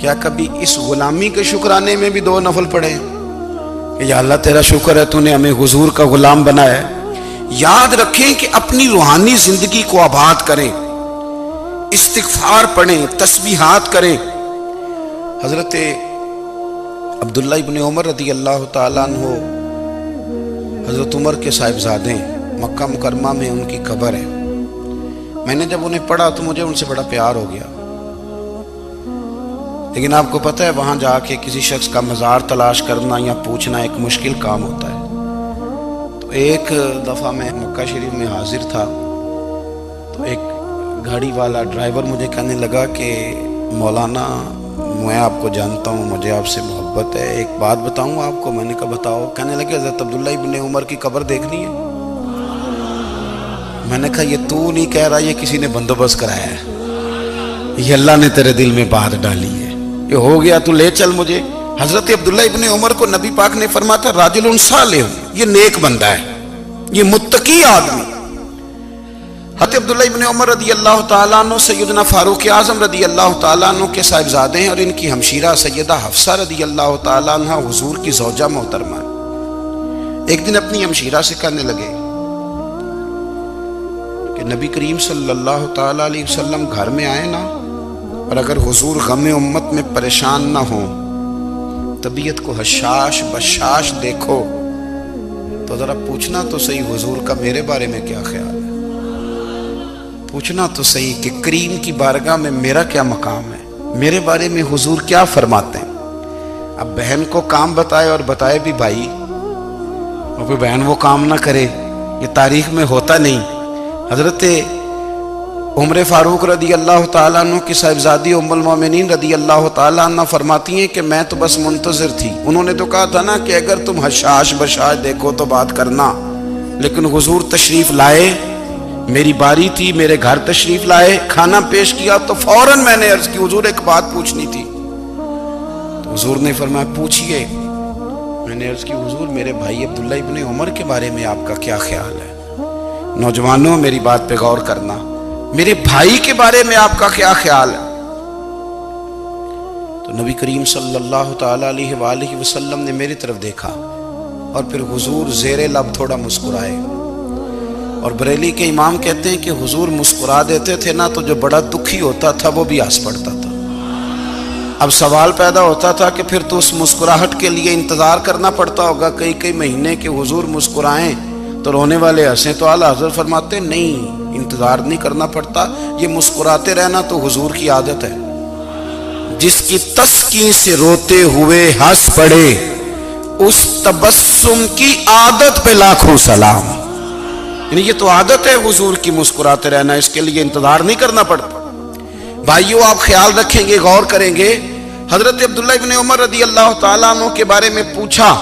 کیا کبھی اس غلامی کے شکرانے میں بھی 2 نفل پڑھے کہ یا اللہ تیرا شکر ہے تو نے ہمیں حضور کا غلام بنایا ہے؟ یاد رکھیں کہ اپنی روحانی زندگی کو آباد کریں، استغفار پڑھیں، تسبیحات کریں۔ حضرت عبداللہ ابن عمر رضی اللہ تعالیٰ عنہ حضرت عمر کے صاحبزادے، مکہ مکرمہ میں ان کی قبر ہے۔ میں نے جب انہیں پڑھا تو مجھے ان سے بڑا پیار ہو گیا، لیکن آپ کو پتہ ہے وہاں جا کے کسی شخص کا مزار تلاش کرنا یا پوچھنا ایک مشکل کام ہوتا ہے۔ تو ایک دفعہ میں مکہ شریف میں حاضر تھا تو ایک گاڑی والا ڈرائیور مجھے کہنے لگا کہ مولانا میں آپ کو جانتا ہوں، مجھے آپ سے محبت ہے، ایک بات بتاؤں آپ کو؟ میں نے کہا بتاؤ۔ کہنے لگے حضرت عبداللہ ابن عمر کی قبر دیکھنی ہے۔ میں نے کہا یہ تو نہیں کہہ رہا، یہ کسی نے بندوبست کرایا ہے، یہ اللہ نے تیرے دل میں بات ڈالی ہے، یہ ہو گیا تو لے چل مجھے۔ حضرت عبداللہ ابن عمر کو نبی پاک نے فرمایا تھا راجل صالح، یہ نیک بندہ ہے، یہ متقی آدمی۔ حضرت عبداللہ ابن عمر رضی اللہ تعالیٰ عنہ سیدنا فاروق اعظم رضی اللہ تعالیٰ عنہ کے صاحبزادے ہیں، اور ان کی ہمشیرہ سیدہ حفصہ رضی اللہ تعالیٰ عنہ حضور کی زوجہ محترمہ۔ ایک دن اپنی ہمشیرہ سے کہنے لگے کہ نبی کریم صلی اللہ تعالیٰ علیہ وسلم گھر میں آئے نا، اور اگر حضور غم امت میں پریشان نہ ہوں، طبیعت کو حشاش بشاش دیکھو تو ذرا پوچھنا تو صحیح حضور کا میرے بارے میں کیا خیال ہے، پوچھنا تو صحیح کہ کریم کی بارگاہ میں میرا کیا مقام ہے، میرے بارے میں حضور کیا فرماتے ہیں۔ اب بہن کو کام بتائے اور بتائے بھی بھائی، اور کوئی بہن وہ کام نہ کرے، یہ تاریخ میں ہوتا نہیں۔ حضرت عمر فاروق رضی اللہ تعالیٰ عنہ کی صاحبزادی ام المومنین رضی اللہ تعالیٰ عنہ فرماتی ہیں کہ میں تو بس منتظر تھی، انہوں نے تو کہا تھا نا کہ اگر تم حشاش بشاش دیکھو تو بات کرنا، لیکن حضور تشریف لائے، میری باری تھی، میرے گھر تشریف لائے، کھانا پیش کیا تو فوراً میں نے عرض کی حضور ایک بات پوچھنی تھی۔ تو حضور نے فرمایا پوچھئے۔ میں نے عرض کی حضور میرے بھائی عبداللہ ابن عمر کے بارے میں آپ کا کیا خیال ہے؟ نوجوانوں میری بات پہ غور کرنا، میرے بھائی کے بارے میں آپ کا کیا خیال ہے؟ تو نبی کریم صلی اللہ تعالیٰ علیہ وآلہ وسلم نے میری طرف دیکھا اور پھر حضور زیر لب تھوڑا مسکرائے، اور بریلی کے امام کہتے ہیں کہ حضور مسکرا دیتے تھے نا تو جو بڑا دکھی ہوتا تھا وہ بھی ہنس پڑتا تھا۔ اب سوال پیدا ہوتا تھا کہ پھر تو اس مسکراہٹ کے لیے انتظار کرنا پڑتا ہوگا کئی مہینے کہ حضور مسکرائیں تو رونے والے ہنسیں، تو اعلیٰ حضرت فرماتے نہیں، انتظار نہیں کرنا پڑتا، یہ مسکراتے رہنا تو حضور کی عادت ہے۔ جس کی تسکین سے روتے ہوئے ہنس پڑے اس تبسم کی عادت پہ لاکھوں سلام۔ یعنی یہ تو عادت ہے حضور کی مسکراتے رہنا، اس کے لیے انتظار نہیں کرنا پڑتا۔ بھائیو آپ خیال رکھیں گے، غور کریں گے، حضرت عبداللہ ابن عمر رضی اللہ تعالیٰ عنہ کے بارے میں پوچھا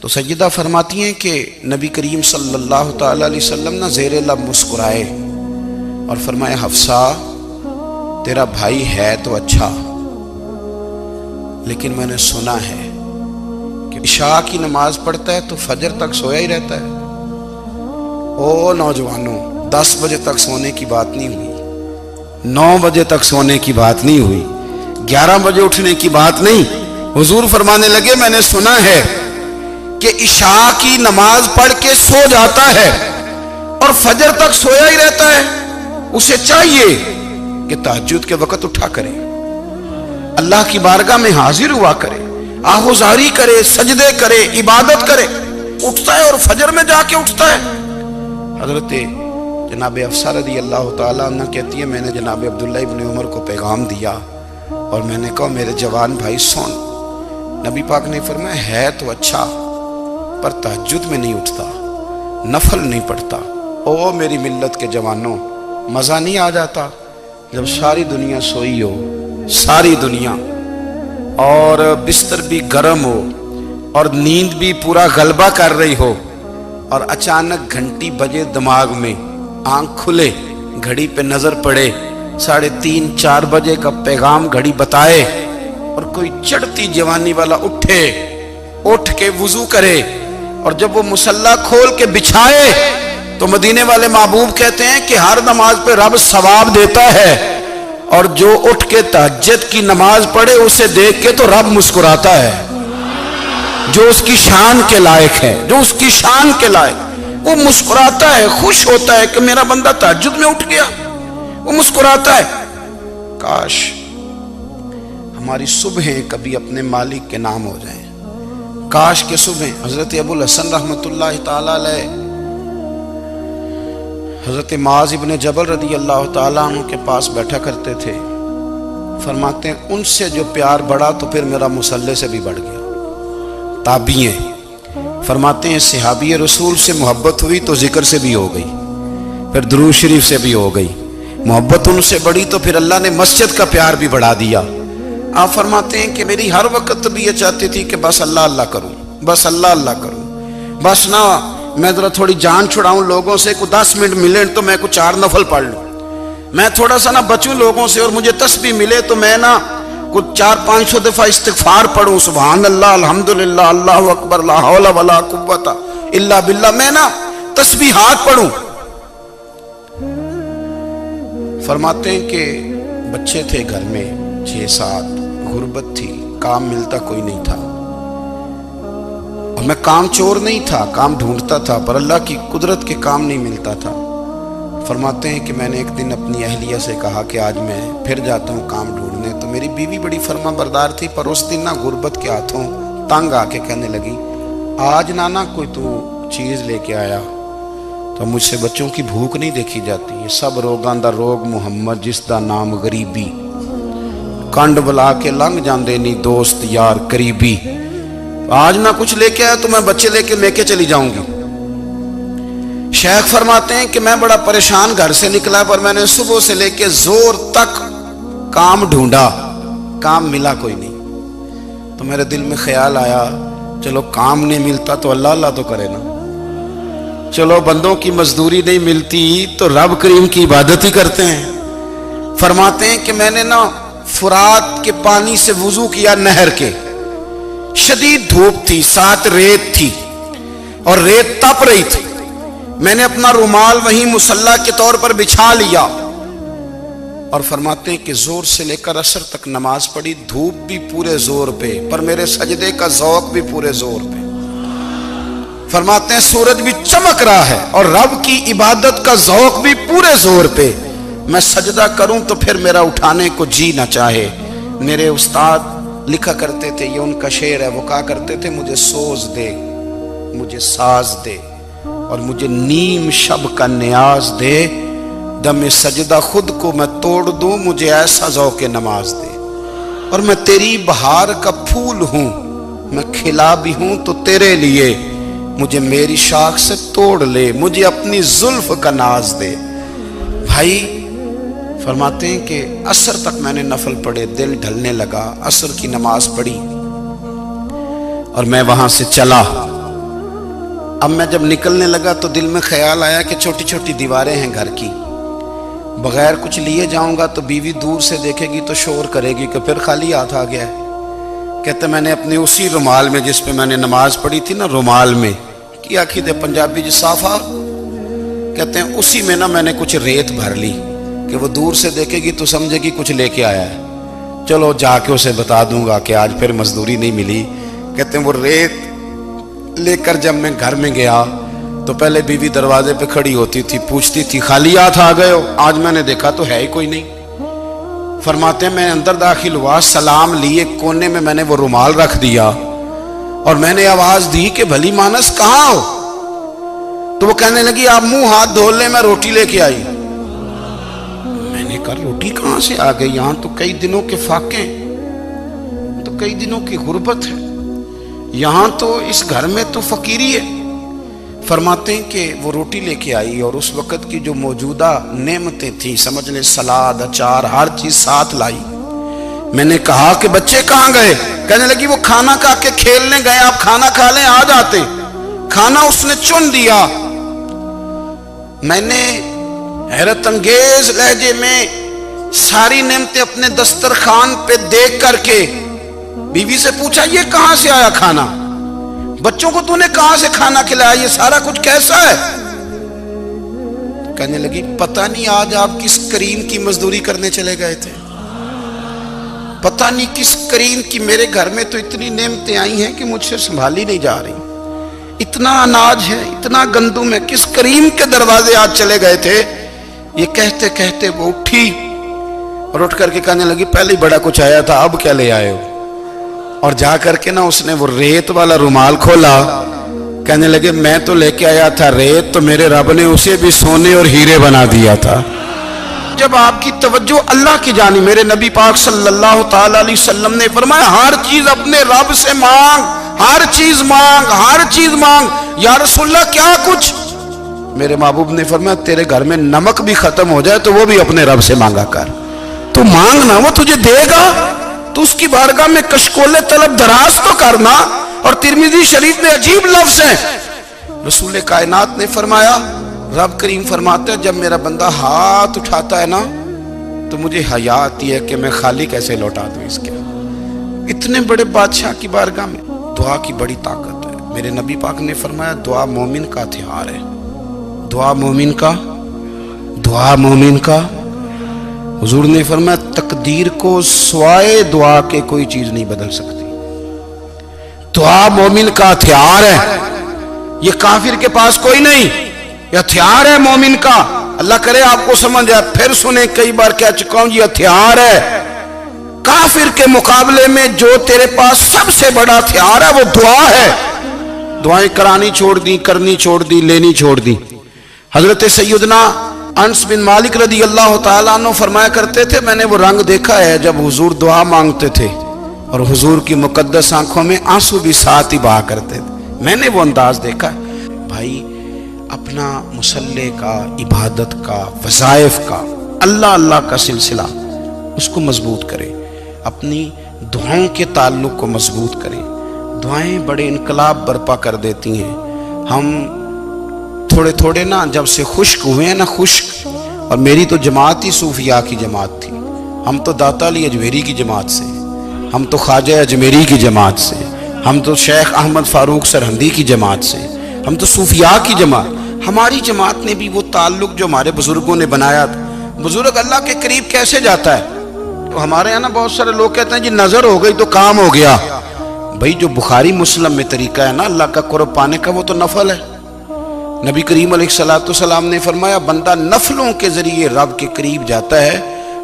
تو سیدہ فرماتی ہیں کہ نبی کریم صلی اللہ تعالیٰ علیہ وسلم نہ زیر لب مسکرائے اور فرمایا حفصہ تیرا بھائی ہے تو اچھا، لیکن میں نے سنا ہے کہ عشاء کی نماز پڑھتا ہے تو فجر تک سویا ہی رہتا ہے۔ او نوجوانوں، 10 بجے تک سونے کی بات نہیں ہوئی، 9 بجے تک سونے کی بات نہیں ہوئی، 11 بجے اٹھنے کی بات نہیں۔ حضور فرمانے لگے میں نے سنا ہے کہ عشاء کی نماز پڑھ کے سو جاتا ہے اور فجر تک سویا ہی رہتا ہے، اسے چاہیے کہ تہجد کے وقت اٹھا کرے، اللہ کی بارگاہ میں حاضر ہوا کرے، آہوزاری کرے، سجدے کرے، عبادت کرے، اٹھتا ہے اور فجر میں جا کے اٹھتا ہے۔ حضرت جناب حفصہ رضی اللہ تعالیٰ عنہ کہتی ہے میں نے جناب عبداللہ ابن عمر کو پیغام دیا اور میں نے کہا میرے جوان بھائی سن۔ نبی پاک نے فرمایا ہے تو اچھا پر تہجد میں نہیں اٹھتا، نفل نہیں پڑھتا۔ او میری ملت کے جوانوں، مزہ نہیں آ جاتا جب ساری دنیا سوئی ہو، ساری دنیا، اور بستر بھی گرم ہو اور نیند بھی پورا غلبہ کر رہی ہو، اور اچانک گھنٹی بجے دماغ میں، آنکھ کھلے، گھڑی پہ نظر پڑے، 3:30 4 بجے کا پیغام گھڑی بتائے، اور کوئی چڑھتی جوانی والا اٹھ کے وضو کرے، اور جب وہ مصلی کھول کے بچھائے تو مدینے والے محبوب کہتے ہیں کہ ہر نماز پہ رب ثواب دیتا ہے، اور جو اٹھ کے تہجد کی نماز پڑھے اسے دیکھ کے تو رب مسکراتا ہے، جو اس کی شان کے لائق ہے، جو اس کی شان کے لائق، وہ مسکراتا ہے، خوش ہوتا ہے کہ میرا بندہ تہجد میں اٹھ گیا، وہ مسکراتا ہے۔ کاش ہماری صبحیں کبھی اپنے مالک کے نام ہو جائیں، کاش کے صبح۔ حضرت ابو الحسن رحمت اللہ تعالیٰ علیہ حضرت معاذ ابن جبل رضی اللہ تعالیٰ عنہ کے پاس بیٹھا کرتے تھے، فرماتے ہیں ان سے جو پیار بڑھا تو پھر میرا مصلی سے بھی بڑھ گیا۔ تابعی ہیں، فرماتے ہیں صحابی رسول سے محبت ہوئی تو ذکر سے بھی ہو گئی، پھر درود شریف سے بھی ہو گئی، محبت ان سے بڑھی تو پھر اللہ نے مسجد کا پیار بھی بڑھا دیا۔ آپ فرماتے ہیں کہ میری ہر وقت بھی یہ چاہتی تھی کہ بس اللہ اللہ کروں، بس اللہ اللہ کروں، بس نہ میں ذرا تھوڑی جان چھڑاؤں لوگوں سے، کوئی 10 منٹ ملے تو میں کچھ 4 نفل پڑھ لوں، میں تھوڑا سا نہ بچوں لوگوں سے، اور مجھے تسبیح ملے تو میں نہ کچھ 400-500 دفعہ استغفار پڑھوں، سبحان اللہ، الحمدللہ، اللہ اکبر، لا حول ولا قوت الا باللہ، میں نہ تسبیحات پڑھوں۔ فرماتے ہیں کہ بچے تھے گھر میں 6-7، غربت تھی، کام ملتا کوئی نہیں تھا، اور میں کام چور نہیں تھا، کام ڈھونڈتا تھا، پر اللہ کی قدرت کے کام نہیں ملتا تھا۔ فرماتے ہیں کہ میں نے ایک دن اپنی اہلیہ سے کہا کہ آج میں پھر جاتا ہوں کام ڈھونڈنے، تو میری بیوی بڑی فرما بردار تھی، پر اس دن نہ غربت کے ہاتھوں تنگ آ کے کہنے لگی آج نانا کوئی تو چیز لے کے آیا، تو مجھ سے بچوں کی بھوک نہیں دیکھی جاتی، یہ سب روگاں دا روگ محمد جس دا نام غریبی، کنڈ بلا کے لنگ جاندے نہیں دوست یار قریبی، آج نہ کچھ لے کے آیا تو میں بچے لے کے چلی جاؤں گی۔ شیخ فرماتے ہیں کہ میں بڑا پریشان گھر سے نکلا، پر میں نے صبح سے لے کے زور تک کام ڈھونڈا، کام ملا کوئی نہیں، تو میرے دل میں خیال آیا چلو کام نہیں ملتا تو اللہ اللہ تو کرے نا، چلو بندوں کی مزدوری نہیں ملتی تو رب کریم کی عبادت ہی کرتے ہیں۔ فرماتے ہیں کہ میں نے نا فرات کے پانی سے وضو کیا، نہر کے، شدید دھوپ تھی، ساتھ ریت تھی اور ریت تپ رہی تھی، میں نے اپنا رومال وہیں مصلی کے طور پر بچھا لیا، اور فرماتے ہیں کہ زور سے لے کر عصر تک نماز پڑھی، دھوپ بھی پورے زور پہ، پر میرے سجدے کا ذوق بھی پورے زور پہ۔ فرماتے ہیں سورج بھی چمک رہا ہے اور رب کی عبادت کا ذوق بھی پورے زور پہ، میں سجدہ کروں تو پھر میرا اٹھانے کو جی نہ چاہے۔ میرے استاد لکھا کرتے تھے، یہ ان کا شعر ہے، وہ کہا کرتے تھے مجھے سوز دے، مجھے ساز دے، اور مجھے نیم شب کا نیاز دے، دم سجدہ خود کو میں توڑ دوں، مجھے ایسا ذوق نماز دے، اور میں تیری بہار کا پھول ہوں، میں کھلا بھی ہوں تو تیرے لیے، مجھے میری شاخ سے توڑ لے، مجھے اپنی زلف کا ناز دے۔ بھائی فرماتے ہیں کہ عصر تک میں نے نفل پڑھے، دل ڈھلنے لگا، عصر کی نماز پڑھی اور میں وہاں سے چلا۔ اب میں جب نکلنے لگا تو دل میں خیال آیا کہ چھوٹی چھوٹی دیواریں ہیں گھر کی، بغیر کچھ لیے جاؤں گا تو بیوی دور سے دیکھے گی تو شور کرے گی کہ پھر خالی ہاتھ آ گیا ہے۔ کہتے میں نے اپنے اسی رومال میں جس پہ میں نے نماز پڑھی تھی نا، رومال میں کی آخی دے پنجابی صافہ، کہتے ہیں اسی میں نا میں نے کچھ ریت بھر لی کہ وہ دور سے دیکھے گی تو سمجھے گی کچھ لے کے آیا ہے، چلو جا کے اسے بتا دوں گا کہ آج پھر مزدوری نہیں ملی۔ کہتے ہیں وہ ریت لے کر جب میں گھر میں گیا تو پہلے بیوی دروازے پہ کھڑی ہوتی تھی، پوچھتی تھی خالی ہاتھ آ گئے ہو؟ آج میں نے دیکھا تو ہے ہی کوئی نہیں۔ فرماتے ہیں میں اندر داخل ہوا، سلام لیے، کونے میں میں نے وہ رومال رکھ دیا اور میں نے آواز دی کہ بھلی مانس کہاں ہو؟ تو وہ کہنے لگی آپ منہ ہاتھ دھو لیں، میں روٹی لے کے آئی۔ میں نے کہا روٹی کہاں سے آ گئی؟ یہاں تو کئی دنوں کے فاقے، تو کئی دنوں کی غربت ہے، یہاں تو اس گھر میں تو فقیری ہے۔ فرماتے ہیں کہ وہ روٹی لے کے آئی اور اس وقت کی جو موجودہ نعمتیں تھیں، سمجھ لیں سلاد، اچار، ہر چیز ساتھ لائی۔ میں نے کہا کہ بچے کہاں گئے؟ کہنے لگی وہ کھانا کھا کے کھیلنے گئے، آپ کھانا کھا لیں آ جاتے۔ کھانا اس نے چن دیا۔ میں نے حیرت انگیز لہجے میں ساری نعمتیں اپنے دسترخوان پہ دیکھ کر کے بیوی سے پوچھا یہ کہاں سے آیا کھانا؟ بچوں کو تو نے کہاں سے کھانا کھلایا؟ یہ سارا کچھ کیسا ہے؟ کہنے لگی پتہ نہیں آج آپ کس کریم کی مزدوری کرنے چلے گئے تھے۔ پتہ نہیں کس کریم کی میرے گھر میں تو اتنی نعمتیں آئی ہیں کہ مجھ سے سنبھالی نہیں جا رہی، اتنا اناج ہے، اتنا گندم ہے، کس کریم کے دروازے آج چلے گئے تھے؟ یہ کہتے کہتے وہ اٹھی اور اٹھ کر کے کہنے لگی پہلے ہی بڑا کچھ آیا تھا، اب کیا لے آئے ہو؟ اور جا کر کے نا اس نے وہ ریت والا رومال کھولا، کہنے لگے میں تو لے کے آیا تھا ریت، تو میرے رب نے اسے بھی سونے اور ہیرے بنا دیا تھا۔ جب آپ کی توجہ اللہ کی جانب، میرے نبی پاک صلی اللہ تعالی علیہ وسلم نے فرمایا ہر چیز اپنے رب سے مانگ، ہر چیز مانگ، ہر چیز مانگ۔ یا رسول اللہ کیا کچھ؟ میرے محبوب نے فرمایا تیرے گھر میں نمک بھی ختم ہو جائے تو وہ بھی اپنے رب سے مانگا کر، تو مانگنا وہ تجھے دے گا، تو اس کی بارگاہ میں کشکول طلب دراز تو کرنا۔ اور ترمذی شریف میں عجیب لفظ ہے، رسول کائنات نے فرمایا، رب کریم فرماتا ہے جب میرا بندہ ہاتھ اٹھاتا ہے نا تو مجھے حیا آتی ہے کہ میں خالی کیسے لوٹا دوں اس کے۔ اتنے بڑے بادشاہ کی بارگاہ میں دعا کی بڑی طاقت ہے۔ میرے نبی پاک نے فرمایا دعا مومن کا ہتھیار ہے، دعا مومن کا، دعا مومن کا۔ حضور نے فرمایا تقدیر کو سوائے دعا کے کوئی چیز نہیں بدل سکتی۔ دعا مومن کا ہتھیار ہے، یہ کافر کے پاس کوئی نہیں، یہ ہتھیار ہے مومن کا۔ اللہ کرے آپ کو سمجھ آئے، پھر سنیں، کئی بار کہہ چکا ہوں یہ ہتھیار ہے۔ کافر کے مقابلے میں جو تیرے پاس سب سے بڑا ہتھیار ہے وہ دعا ہے۔ دعائیں کرانی چھوڑ دی، کرنی چھوڑ دی، لینی چھوڑ دی۔ حضرت سیدنا انس بن مالک رضی اللہ تعالیٰ عنہ فرمایا کرتے تھے میں نے وہ رنگ دیکھا ہے جب حضور دعا مانگتے تھے اور حضور کی مقدس آنکھوں میں آنسو بھی ساتھ ہی بہا کرتے تھے، میں نے وہ انداز دیکھا ہے۔ بھائی اپنا مصلی کا، عبادت کا، وظائف کا، اللہ اللہ کا سلسلہ اس کو مضبوط کریں، اپنی دعاؤں کے تعلق کو مضبوط کریں۔ دعائیں بڑے انقلاب برپا کر دیتی ہیں۔ ہم تھوڑے تھوڑے نا جب سے خشک ہوئے ہیں نا، خشک، اور میری تو جماعت ہی صوفیاء کی جماعت تھی، ہم تو داتا علی اجمیری کی جماعت سے، ہم تو خواجہ اجمیری کی جماعت سے، ہم تو شیخ احمد فاروق سرہندی کی جماعت سے، ہم تو صوفیاء کی جماعت۔ ہماری جماعت نے بھی وہ تعلق جو ہمارے بزرگوں نے بنایا تھا۔ بزرگ اللہ کے قریب کیسے جاتا ہے؟ تو ہمارے یہاں نا بہت سارے لوگ کہتے ہیں جی نظر ہو گئی تو کام ہو گیا۔ بھائی جو بخاری مسلم میں طریقہ ہے نا اللہ کا قرب پانے کا وہ تو نفل ہے۔ نبی کریم علیہ السلام نے فرمایا بندہ نفلوں کے ذریعے رب کے قریب جاتا ہے،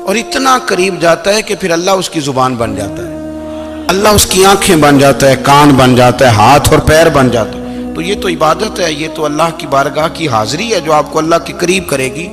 اور اتنا قریب جاتا ہے کہ پھر اللہ اس کی زبان بن جاتا ہے، اللہ اس کی آنکھیں بن جاتا ہے، کان بن جاتا ہے، ہاتھ اور پیر بن جاتا ہے۔ تو یہ تو عبادت ہے، یہ تو اللہ کی بارگاہ کی حاضری ہے جو آپ کو اللہ کے قریب کرے گی۔